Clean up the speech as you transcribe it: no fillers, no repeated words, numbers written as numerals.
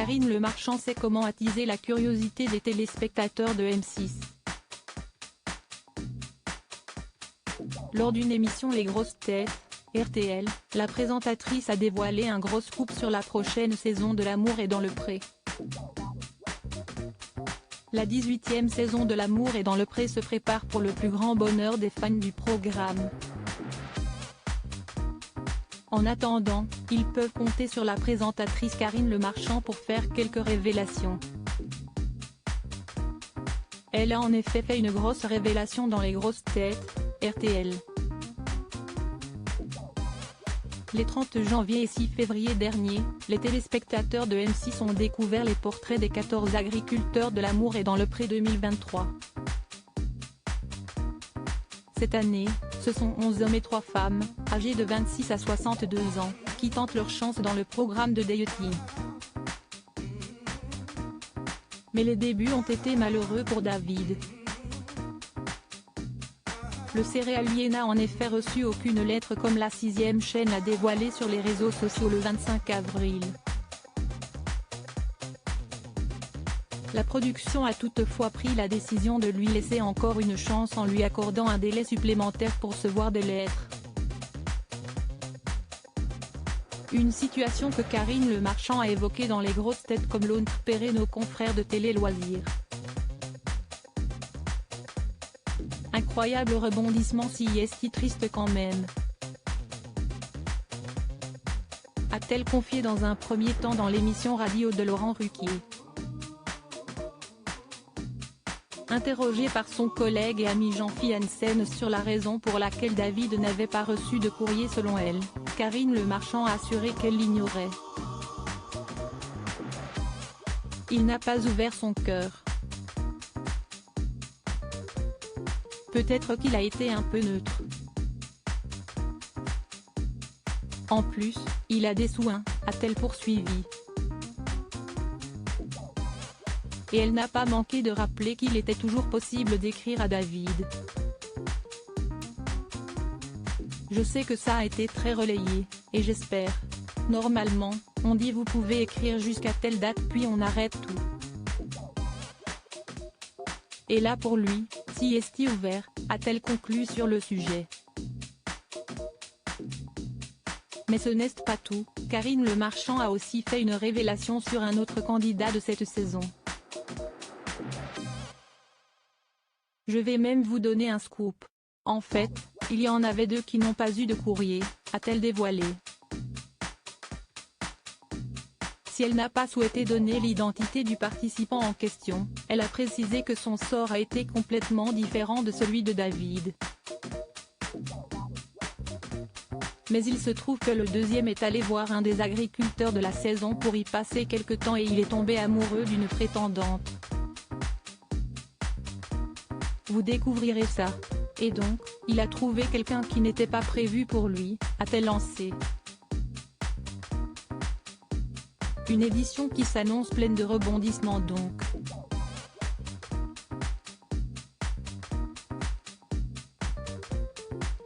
Karine Le Marchand sait comment attiser la curiosité des téléspectateurs de M6. Lors d'une émission Les Grosses Têtes, RTL, la présentatrice a dévoilé un gros scoop sur la prochaine saison de L'amour est dans le pré. La 18e saison de L'amour est dans le pré se prépare pour le plus grand bonheur des fans du programme. En attendant, ils peuvent compter sur la présentatrice Karine Le Marchand pour faire quelques révélations. Elle a en effet fait une grosse révélation dans Les Grosses Têtes, RTL. Les 30 janvier et 6 février dernier, les téléspectateurs de M6 ont découvert les portraits des 14 agriculteurs de L'amour est dans le pré 2023. Cette année, ce sont 11 hommes et 3 femmes, âgés de 26 à 62 ans, qui tentent leur chance dans le programme de dating. Mais les débuts ont été malheureux pour David. Le céréalier n'a en effet reçu aucune lettre comme la 6e chaîne l'a dévoilé sur les réseaux sociaux le 25 avril. La production a toutefois pris la décision de lui laisser encore une chance en lui accordant un délai supplémentaire pour recevoir des lettres. Une situation que Karine Le Marchand a évoquée dans Les Grosses Têtes comme l'ont repéré nos confrères de Télé Loisirs. Incroyable rebondissement, si est-il triste quand même, a-t-elle confié dans un premier temps dans l'émission radio de Laurent Ruquier. Interrogée par son collègue et ami Jean-Philippe Janssen sur la raison pour laquelle David n'avait pas reçu de courrier selon elle, Karine Le Marchand a assuré qu'elle l'ignorait. Il n'a pas ouvert son cœur. Peut-être qu'il a été un peu neutre. En plus, il a des soins, a-t-elle poursuivi. Et elle n'a pas manqué de rappeler qu'il était toujours possible d'écrire à David. Je sais que ça a été très relayé, et j'espère. Normalement, on dit vous pouvez écrire jusqu'à telle date puis on arrête tout. Et là pour lui, si est-il ouvert, a-t-elle conclu sur le sujet. Mais ce n'est pas tout, Karine Le Marchand a aussi fait une révélation sur un autre candidat de cette saison. Je vais même vous donner un scoop. En fait, il y en avait 2 qui n'ont pas eu de courrier, a-t-elle dévoilé. Si elle n'a pas souhaité donner l'identité du participant en question, elle a précisé que son sort a été complètement différent de celui de David. Mais il se trouve que le deuxième est allé voir un des agriculteurs de la saison pour y passer quelque temps et il est tombé amoureux d'une prétendante. Vous découvrirez ça. Et donc, il a trouvé quelqu'un qui n'était pas prévu pour lui, a-t-elle lancé. Une édition qui s'annonce pleine de rebondissements donc.